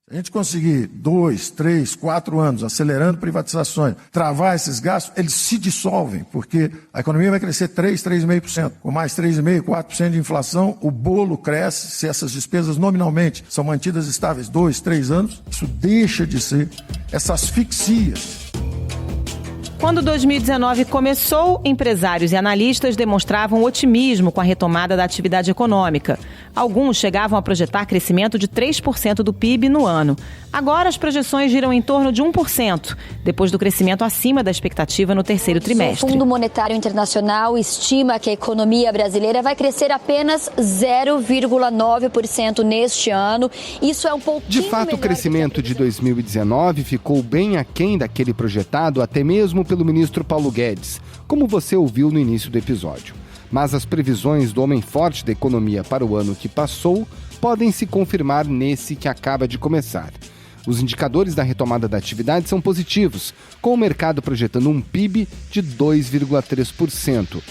Se a gente conseguir 2, 3, 4 anos acelerando privatizações, travar esses gastos, eles se dissolvem, porque a economia vai crescer 3, 3,5%. Com mais 3,5%, 4% de inflação, o bolo cresce. Se essas despesas nominalmente são mantidas estáveis 2, 3 anos, isso deixa de ser essa asfixia. Quando 2019 começou, empresários e analistas demonstravam otimismo com a retomada da atividade econômica. Alguns chegavam a projetar crescimento de 3% do PIB no ano. Agora as projeções giram em torno de 1%, depois do crescimento acima da expectativa no terceiro trimestre. O Fundo Monetário Internacional estima que a economia brasileira vai crescer apenas 0,9% neste ano. Isso é um pouquinho De fato, o crescimento de 2019 ficou bem aquém daquele projetado até mesmo pelo ministro Paulo Guedes, como você ouviu no início do episódio. Mas as previsões do homem forte da economia para o ano que passou podem se confirmar nesse que acaba de começar. Os indicadores da retomada da atividade são positivos, com o mercado projetando um PIB de 2,3%.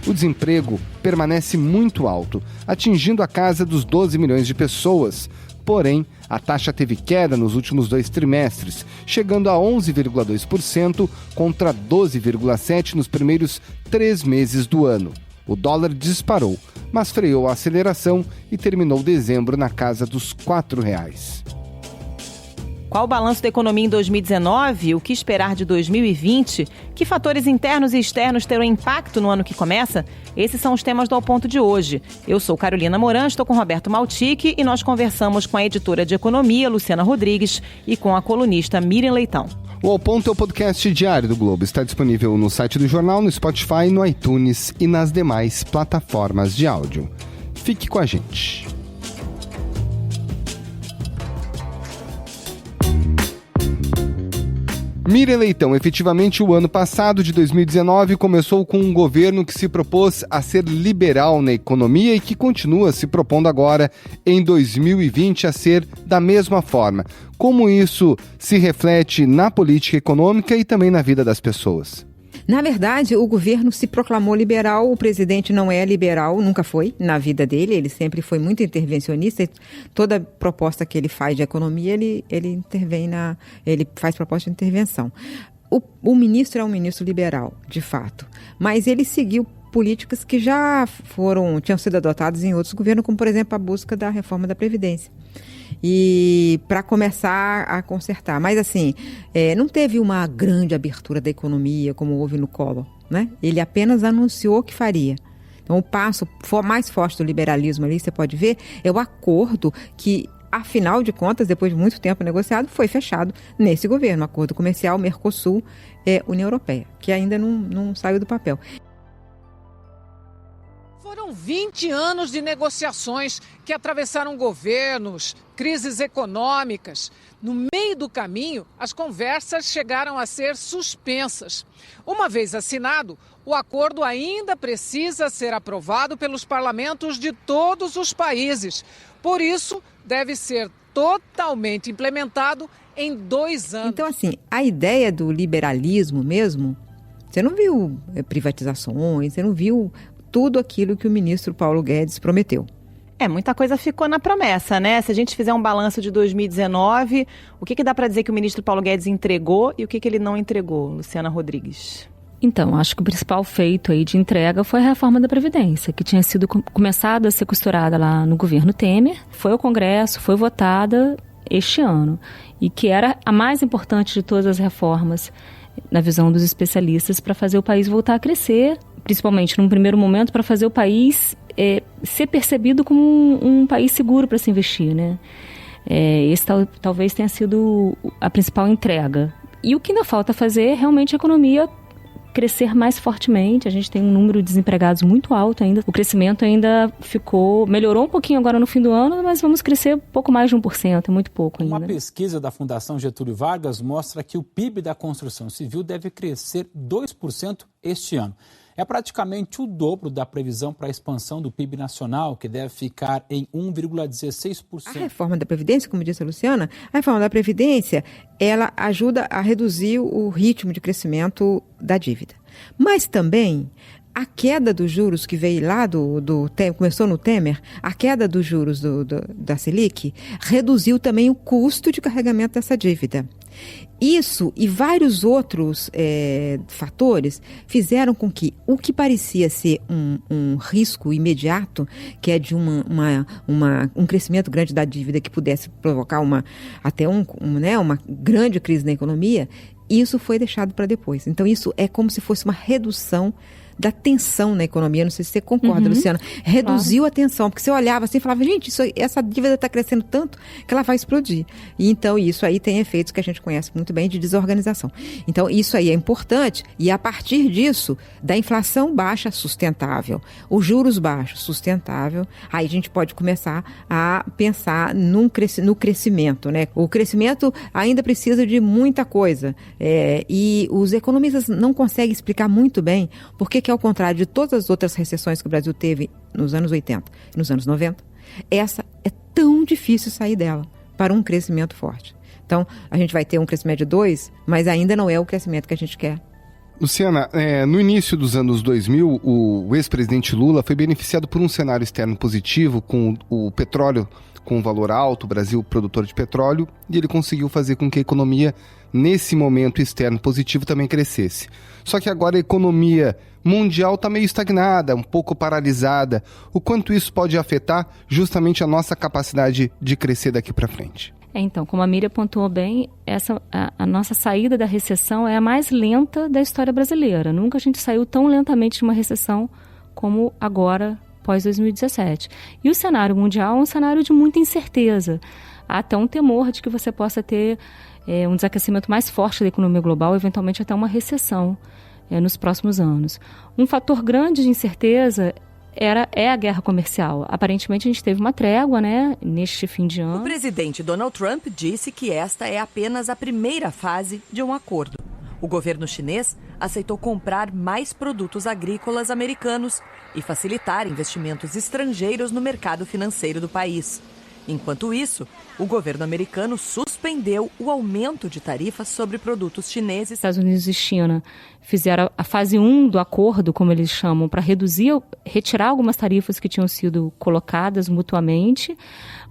O desemprego permanece muito alto, atingindo a casa dos 12 milhões de pessoas. Porém, a taxa teve queda nos últimos 2 trimestres, chegando a 11,2% contra 12,7% nos primeiros 3 meses do ano. O dólar disparou, mas freou a aceleração e terminou dezembro na casa dos R$ 4,00. Qual o balanço da economia em 2019? O que esperar de 2020? Que fatores internos e externos terão impacto no ano que começa? Esses são os temas do Ao Ponto de hoje. Eu sou Carolina Moran, estou com Roberto Maltic e nós conversamos com a editora de economia, Luciana Rodrigues, e com a colunista Miriam Leitão. O Ao Ponto é o podcast diário do Globo. Está disponível no site do jornal, no Spotify, no iTunes e nas demais plataformas de áudio. Fique com a gente. Miriam Leitão, efetivamente o ano passado, de 2019, começou com um governo que se propôs a ser liberal na economia e que continua se propondo agora, em 2020, a ser da mesma forma. Como isso se reflete na política econômica e também na vida das pessoas? Na verdade, o governo se proclamou liberal, o presidente não é liberal, nunca foi na vida dele, ele sempre foi muito intervencionista e toda proposta que ele faz de economia, ele intervém ele faz proposta de intervenção. O ministro é um ministro liberal, de fato, mas ele seguiu políticas que já tinham sido adotadas em outros governos, como, por exemplo, a busca da reforma da Previdência. E para começar a consertar. Mas assim, não teve uma grande abertura da economia como houve no Collor, né? Ele apenas anunciou que faria. Então o passo mais forte do liberalismo ali, você pode ver, é o acordo que, afinal de contas, depois de muito tempo negociado, foi fechado nesse governo, acordo comercial Mercosul, União Europeia, que ainda não saiu do papel. Foram 20 anos de negociações que atravessaram governos, crises econômicas. No meio do caminho, as conversas chegaram a ser suspensas. Uma vez assinado, o acordo ainda precisa ser aprovado pelos parlamentos de todos os países. Por isso, deve ser totalmente implementado em 2 anos. Então, assim, a ideia do liberalismo mesmo, você não viu privatizações, você não viu tudo aquilo que o ministro Paulo Guedes prometeu. Muita coisa ficou na promessa, né? Se a gente fizer um balanço de 2019, o que dá para dizer que o ministro Paulo Guedes entregou e o que ele não entregou, Luciana Rodrigues? Então, acho que o principal feito aí de entrega foi a reforma da Previdência, que tinha sido começada a ser costurada lá no governo Temer, foi ao Congresso, foi votada este ano, e que era a mais importante de todas as reformas, na visão dos especialistas, para fazer o país voltar a crescer, principalmente num primeiro momento, para fazer o país ser percebido como um país seguro para se investir, né? Esse talvez tenha sido a principal entrega. E o que ainda falta fazer é realmente a economia crescer mais fortemente. A gente tem um número de desempregados muito alto ainda. O crescimento ainda melhorou um pouquinho agora no fim do ano, mas vamos crescer pouco mais de 1%, é muito pouco ainda. Uma pesquisa da Fundação Getúlio Vargas mostra que o PIB da construção civil deve crescer 2% este ano. É praticamente o dobro da previsão para a expansão do PIB nacional, que deve ficar em 1,16%. A reforma da Previdência, como disse a Luciana, a reforma da Previdência, ela ajuda a reduzir o ritmo de crescimento da dívida. Mas também A queda dos juros que veio lá começou no Temer, a queda dos juros da Selic reduziu também o custo de carregamento dessa dívida. Isso e vários outros fatores fizeram com que o que parecia ser um risco imediato, que é de um crescimento grande da dívida que pudesse provocar até uma grande crise na economia, isso foi deixado para depois. Então isso é como se fosse uma redução da tensão na economia. Não sei se você concorda, Luciana. Reduziu a tensão, porque você olhava assim e falava, gente, essa dívida está crescendo tanto que ela vai explodir. E então isso aí tem efeitos que a gente conhece muito bem de desorganização. Então isso aí é importante e a partir disso, da inflação baixa sustentável, os juros baixos sustentável, aí a gente pode começar a pensar no crescimento, né? O crescimento ainda precisa de muita coisa e os economistas não conseguem explicar muito bem porque que ao contrário de todas as outras recessões que o Brasil teve nos anos 80 e nos anos 90, essa é tão difícil sair dela para um crescimento forte. Então, a gente vai ter um crescimento de 2%, mas ainda não é o crescimento que a gente quer. Luciana, no início dos anos 2000, o ex-presidente Lula foi beneficiado por um cenário externo positivo, com o petróleo com um valor alto, o Brasil produtor de petróleo, e ele conseguiu fazer com que a economia, nesse momento externo positivo, também crescesse. Só que agora a economia mundial está meio estagnada, um pouco paralisada. O quanto isso pode afetar justamente a nossa capacidade de crescer daqui para frente? Então, como a Miriam pontuou bem, a nossa saída da recessão é a mais lenta da história brasileira. Nunca a gente saiu tão lentamente de uma recessão como agora, pós-2017. E o cenário mundial é um cenário de muita incerteza. Há até um temor de que você possa ter um desaquecimento mais forte da economia global, eventualmente até uma recessão nos próximos anos. Um fator grande de incerteza é a guerra comercial. Aparentemente a gente teve uma trégua, neste fim de ano. O presidente Donald Trump disse que esta é apenas a primeira fase de um acordo. O governo chinês aceitou comprar mais produtos agrícolas americanos e facilitar investimentos estrangeiros no mercado financeiro do país. Enquanto isso, o governo americano suspendeu o aumento de tarifas sobre produtos chineses. Estados Unidos e China fizeram a fase 1 do acordo, como eles chamam, para retirar algumas tarifas que tinham sido colocadas mutuamente,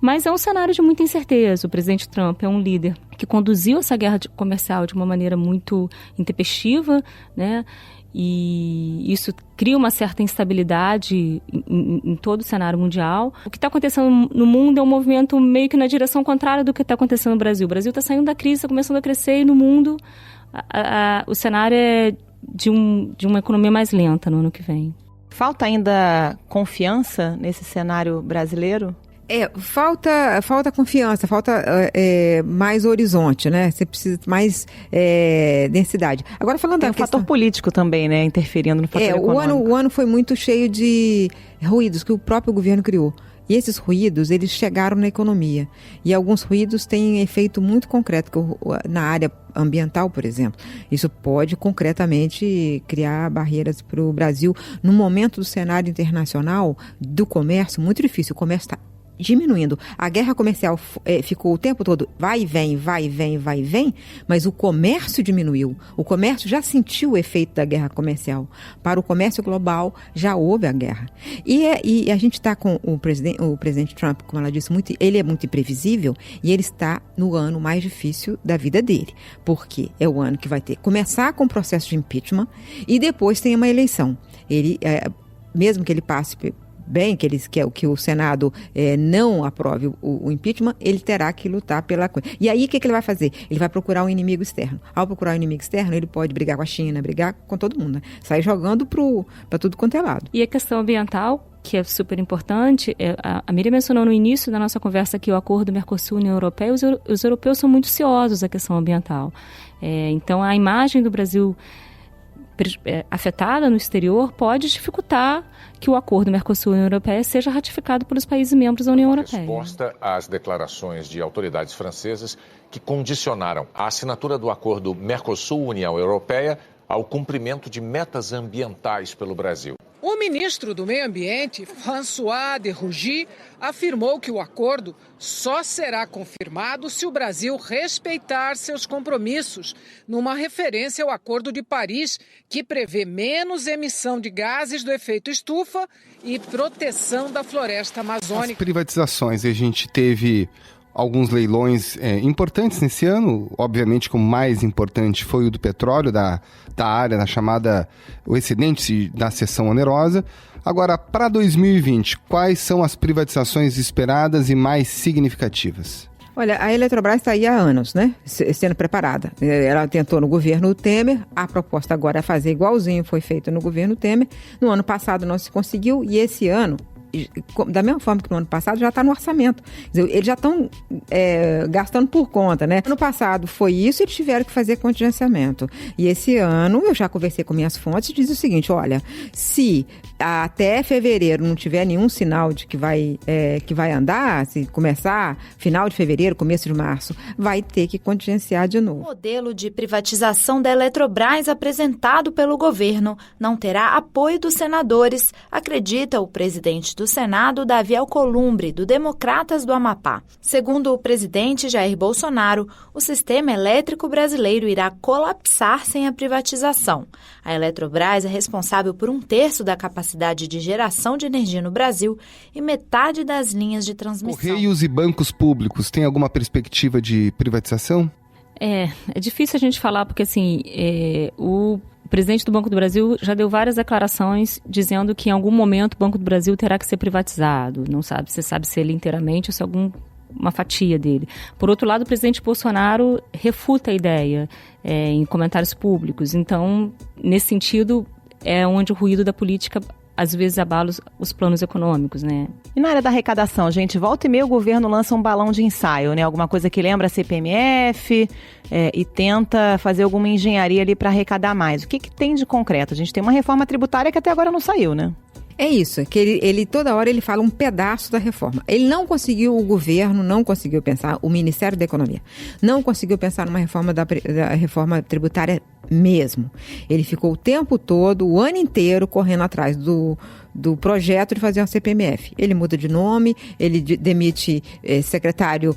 mas é um cenário de muita incerteza. O presidente Trump é um líder que conduziu essa guerra comercial de uma maneira muito intempestiva, e isso cria uma certa instabilidade em todo o cenário mundial. O que está acontecendo no mundo é um movimento meio que na direção contrária do que está acontecendo no Brasil. O Brasil está saindo da crise, está começando a crescer, e no mundo o cenário é de uma economia mais lenta no ano que vem. Falta ainda confiança nesse cenário brasileiro? Falta confiança, falta mais horizonte, Você precisa mais densidade. Agora, falando Tem da fator político também, interferindo no fator econômico. O ano foi muito cheio de ruídos que o próprio governo criou. E esses ruídos, eles chegaram na economia. E alguns ruídos têm efeito muito concreto, na área ambiental, por exemplo. Isso pode concretamente criar barreiras para o Brasil. No momento do cenário internacional, do comércio, muito difícil. O comércio está diminuindo. A guerra comercial ficou o tempo todo vai e vem, mas o comércio diminuiu. O comércio já sentiu o efeito da guerra comercial. Para o comércio global, já houve a guerra. E a gente está com o presidente Trump, como ela disse, ele é muito imprevisível e ele está no ano mais difícil da vida dele. Porque é o ano que vai começar com o processo de impeachment e depois tem uma eleição. Ele, mesmo que ele passe bem, que o Senado não aprove o impeachment, ele terá que lutar pela coisa. E aí, o que ele vai fazer? Ele vai procurar um inimigo externo. Ao procurar um inimigo externo, ele pode brigar com a China, brigar com todo mundo, Sair jogando para tudo quanto é lado. E a questão ambiental, que é super importante, a Miriam mencionou no início da nossa conversa aqui o acordo Mercosul-União Europeia, os europeus são muito ciosos à questão ambiental. Então, a imagem do Brasil afetada no exterior pode dificultar que o acordo Mercosul-União Europeia seja ratificado pelos países membros da União Europeia. Resposta às declarações de autoridades francesas que condicionaram a assinatura do acordo Mercosul-União Europeia ao cumprimento de metas ambientais pelo Brasil. O ministro do Meio Ambiente, François de Rugy, afirmou que o acordo só será confirmado se o Brasil respeitar seus compromissos, numa referência ao Acordo de Paris, que prevê menos emissão de gases do efeito estufa e proteção da floresta amazônica. As privatizações, a gente teve alguns leilões importantes nesse ano. Obviamente, o mais importante foi o do petróleo, da área, da chamada, o excedente da cessão onerosa. Agora, para 2020, quais são as privatizações esperadas e mais significativas? Olha, a Eletrobras está aí há anos, né? Sendo preparada. Ela tentou no governo Temer, a proposta agora é fazer igualzinho foi feito no governo Temer. No ano passado não se conseguiu e esse ano, da mesma forma que no ano passado, já está no orçamento. Quer dizer, eles já estão gastando por conta, né? Ano passado foi isso e eles tiveram que fazer contingenciamento. E esse ano, eu já conversei com minhas fontes e diz o seguinte, olha, se até fevereiro não tiver nenhum sinal de que vai andar, se começar final de fevereiro, começo de março, vai ter que contingenciar de novo. O modelo de privatização da Eletrobras apresentado pelo governo não terá apoio dos senadores, acredita o presidente do Senado, Davi Alcolumbre, do Democratas do Amapá. Segundo o presidente Jair Bolsonaro, o sistema elétrico brasileiro irá colapsar sem a privatização. A Eletrobras é responsável por 1/3 da capacidade de geração de energia no Brasil e metade das linhas de transmissão. Correios e bancos públicos, tem alguma perspectiva de privatização? É difícil a gente falar porque, assim, o presidente do Banco do Brasil já deu várias declarações dizendo que em algum momento o Banco do Brasil terá que ser privatizado. Não sabe se ele inteiramente ou se uma fatia dele. Por outro lado, o presidente Bolsonaro refuta a ideia em comentários públicos. Então, nesse sentido, é onde o ruído da política às vezes abala os planos econômicos, né? E na área da arrecadação, gente, volta e meia o governo lança um balão de ensaio, né? Alguma coisa que lembra a CPMF e tenta fazer alguma engenharia ali para arrecadar mais. O que tem de concreto? A gente tem uma reforma tributária que até agora não saiu, né? É isso, que ele toda hora ele fala um pedaço da reforma. Ele não conseguiu, o governo não conseguiu pensar, o Ministério da Economia não conseguiu pensar numa reforma da reforma tributária mesmo. Ele ficou o tempo todo, o ano inteiro, correndo atrás do projeto de fazer uma CPMF. Ele muda de nome, ele demite secretário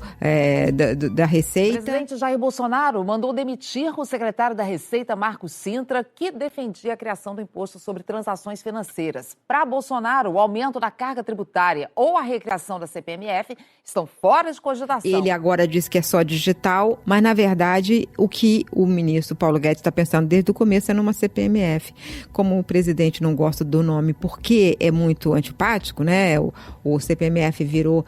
da Receita. O presidente Jair Bolsonaro mandou demitir o secretário da Receita, Marcos Cintra, que defendia a criação do imposto sobre transações financeiras. Para Bolsonaro, o aumento da carga tributária ou a recriação da CPMF estão fora de cogitação. Ele agora diz que é só digital, mas na verdade o que o ministro Paulo Guedes está pensando desde o começo é numa CPMF. Como o presidente não gosta do nome porque é muito antipático, né? O CPMF virou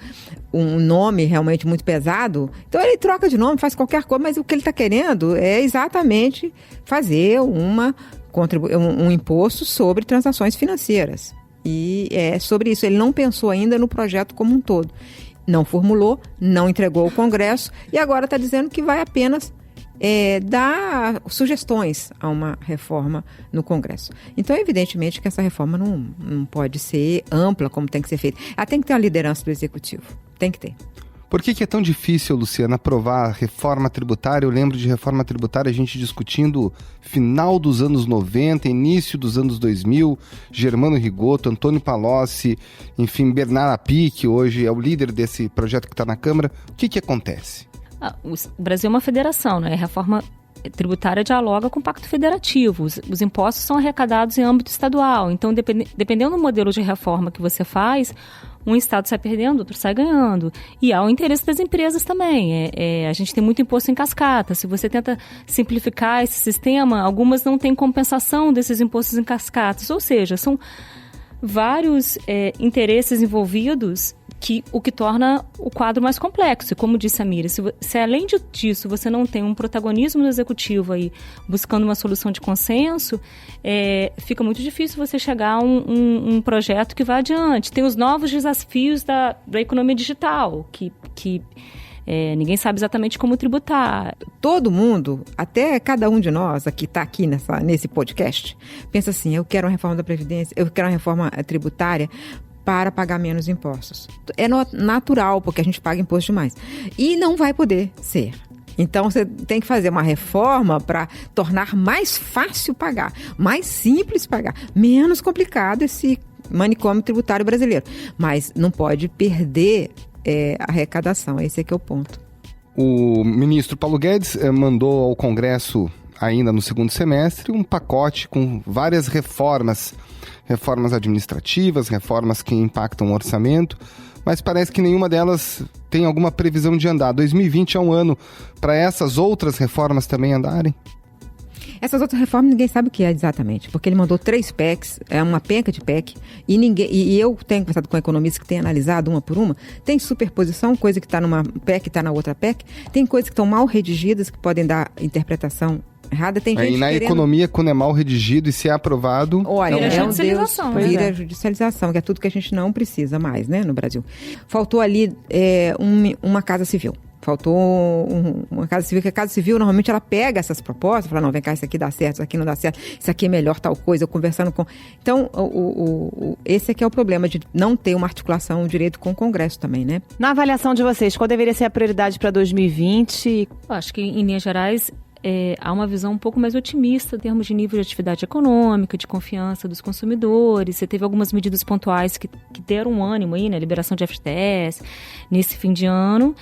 um nome realmente muito pesado, então ele troca de nome, faz qualquer coisa, mas o que ele está querendo é exatamente fazer um imposto sobre transações financeiras. E é sobre isso. Ele não pensou ainda no projeto como um todo. Não formulou, não entregou ao Congresso e agora está dizendo que vai apenas dar sugestões a uma reforma no Congresso. Então, evidentemente que essa reforma não pode ser ampla como tem que ser feita. Ela tem que ter uma liderança do Executivo. Tem que ter. Por que é tão difícil, Luciana, aprovar a reforma tributária? Eu lembro de reforma tributária a gente discutindo final dos anos 90, início dos anos 2000, Germano Rigoto, Antônio Palocci, enfim, Bernard Api, que hoje é o líder desse projeto que está na Câmara. O que acontece? O Brasil é uma federação, né? A reforma tributária dialoga com o Pacto Federativo. Os impostos são arrecadados em âmbito estadual. Então, dependendo do modelo de reforma que você faz, um estado sai perdendo, outro sai ganhando. E há o interesse das empresas também. A gente tem muito imposto em cascata. Se você tenta simplificar esse sistema, algumas não têm compensação desses impostos em cascatas. Ou seja, são vários interesses envolvidos, o que torna o quadro mais complexo. E como disse a Mira, se além disso você não tem um protagonismo do executivo aí buscando uma solução de consenso, fica muito difícil você chegar a um projeto que vá adiante. Tem os novos desafios da economia digital, que ninguém sabe exatamente como tributar. Todo mundo, até cada um de nós que está aqui nesse podcast, pensa assim, eu quero uma reforma da Previdência, eu quero uma reforma tributária para pagar menos impostos. É natural, porque a gente paga imposto demais. E não vai poder ser. Então, você tem que fazer uma reforma para tornar mais fácil pagar, mais simples pagar, menos complicado esse manicômio tributário brasileiro. Mas não pode perder a arrecadação, esse é que é o ponto. O ministro Paulo Guedes mandou ao Congresso, ainda no segundo semestre, um pacote com várias reformas administrativas, reformas que impactam o orçamento, mas parece que nenhuma delas tem alguma previsão de andar. 2020 é um ano para essas outras reformas também andarem? Essas outras reformas ninguém sabe o que é exatamente, porque ele mandou 3 PECs, é uma penca de PEC, e eu tenho conversado com economistas que têm analisado uma por uma, tem superposição, coisa que está numa PEC e está na outra PEC, tem coisas que estão mal redigidas, que podem dar interpretação errada, tem gente e na querendo... economia, quando é mal redigido e se é aprovado... Olha, vira judicialização. Vira judicialização, que é tudo que a gente não precisa mais, né, no Brasil. Faltou ali uma casa civil. Faltou uma casa civil, que a casa civil normalmente ela pega essas propostas, fala, não, vem cá, isso aqui dá certo, isso aqui não dá certo, isso aqui é melhor tal coisa, eu conversando com... Então, esse aqui é o problema de não ter uma articulação direito com o Congresso também, né? Na avaliação de vocês, qual deveria ser a prioridade para 2020? Eu acho que, em linhas gerais, há uma visão um pouco mais otimista em termos de nível de atividade econômica, de confiança dos consumidores. Você teve algumas medidas pontuais que deram um ânimo aí, né? Liberação de FGTS nesse fim de ano.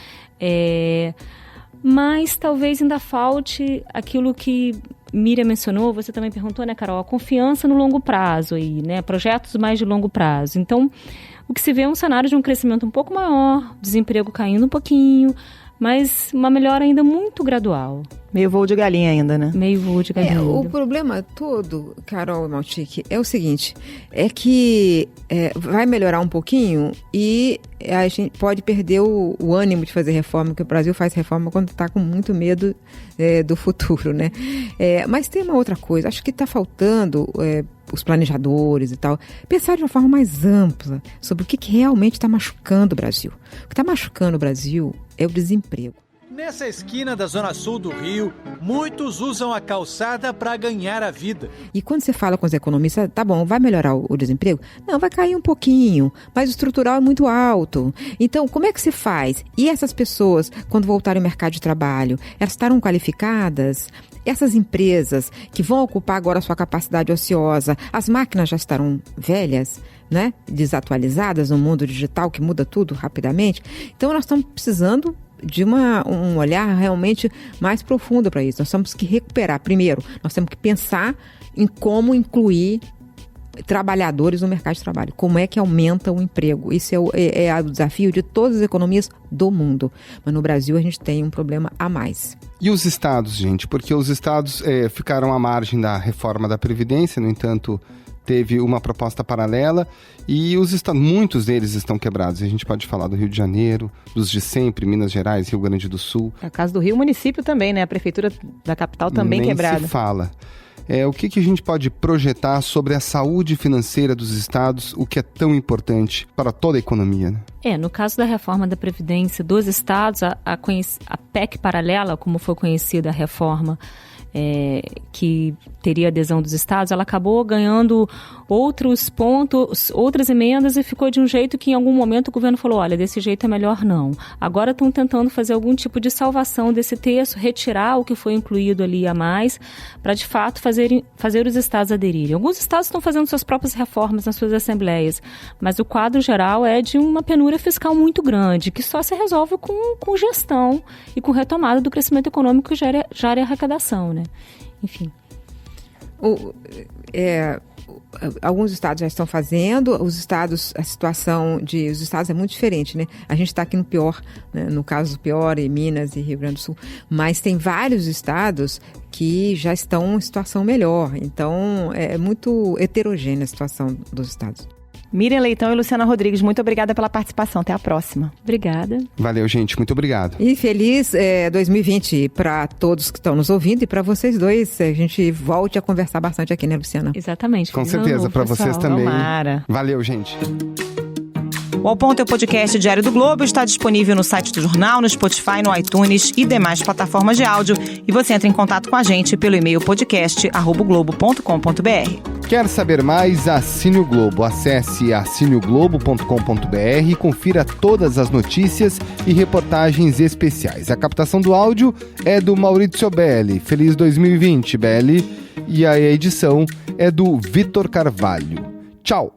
Mas talvez ainda falte aquilo que Miriam mencionou, você também perguntou, né, Carol? A confiança no longo prazo aí, né? Projetos mais de longo prazo. Então, o que se vê é um cenário de um crescimento um pouco maior, desemprego caindo um pouquinho, mas uma melhora ainda muito gradual. Meio voo de galinha ainda, né? Meio voo de galinha. O problema todo, Carol e Maltic, é o seguinte, é que vai melhorar um pouquinho e a gente pode perder o ânimo de fazer reforma, porque o Brasil faz reforma quando está com muito medo do futuro, né? Mas tem uma outra coisa, acho que está faltando... os planejadores e tal, pensar de uma forma mais ampla sobre o que realmente está machucando o Brasil. O que está machucando o Brasil é o desemprego. Nessa esquina da Zona Sul do Rio, muitos usam a calçada para ganhar a vida. E quando você fala com os economistas, tá bom, vai melhorar o desemprego? Não, vai cair um pouquinho, mas o estrutural é muito alto. Então, como é que se faz? E essas pessoas, quando voltarem ao mercado de trabalho, elas estarão qualificadas? Essas empresas que vão ocupar agora a sua capacidade ociosa, as máquinas já estarão velhas, né? Desatualizadas no mundo digital que muda tudo rapidamente. Então, nós estamos precisando de um olhar realmente mais profundo para isso. Nós temos que recuperar. Primeiro, nós temos que pensar em como incluir trabalhadores no mercado de trabalho. Como é que aumenta o emprego? Isso é o desafio de todas as economias do mundo. Mas no Brasil a gente tem um problema a mais. E os estados, gente? Porque os estados ficaram à margem da reforma da Previdência, no entanto... Teve uma proposta paralela e muitos deles estão quebrados. A gente pode falar do Rio de Janeiro, dos de sempre, Minas Gerais, Rio Grande do Sul. No caso do Rio, o município também, né? A prefeitura da capital também quebrada. Nem se fala. O que a gente pode projetar sobre a saúde financeira dos estados, o que é tão importante para toda a economia, né? No caso da reforma da Previdência dos estados, a PEC paralela, como foi conhecida a reforma, que teria adesão dos estados, ela acabou ganhando outros pontos, outras emendas e ficou de um jeito que em algum momento o governo falou, olha, desse jeito é melhor não. Agora estão tentando fazer algum tipo de salvação desse texto, retirar o que foi incluído ali a mais, para de fato fazer os estados aderirem. Alguns estados estão fazendo suas próprias reformas nas suas assembleias, mas o quadro geral é de uma penúria fiscal muito grande, que só se resolve com gestão e com retomada do crescimento econômico que gera arrecadação, né? Enfim. Alguns estados já estão fazendo, a situação dos estados é muito diferente, né? A gente está aqui no pior, né? No caso do pior, em Minas e Rio Grande do Sul, mas tem vários estados que já estão em situação melhor, então é muito heterogênea a situação dos estados. Miriam Leitão e Luciana Rodrigues, muito obrigada pela participação. Até a próxima. Obrigada. Valeu, gente. Muito obrigado. E feliz 2020 para todos que estão nos ouvindo e para vocês dois. A gente volte a conversar bastante aqui, né, Luciana? Exatamente. Com certeza, para vocês também. Tomara. Valeu, gente. O Ao Ponto é o podcast Diário do Globo, está disponível no site do jornal, no Spotify, no iTunes e demais plataformas de áudio. E você entra em contato com a gente pelo e-mail podcast@globo.com.br. Quer saber mais? Assine o Globo. Acesse assineoglobo.com.br e confira todas as notícias e reportagens especiais. A captação do áudio é do Maurício Belli. Feliz 2020, Belli. E a edição é do Vitor Carvalho. Tchau!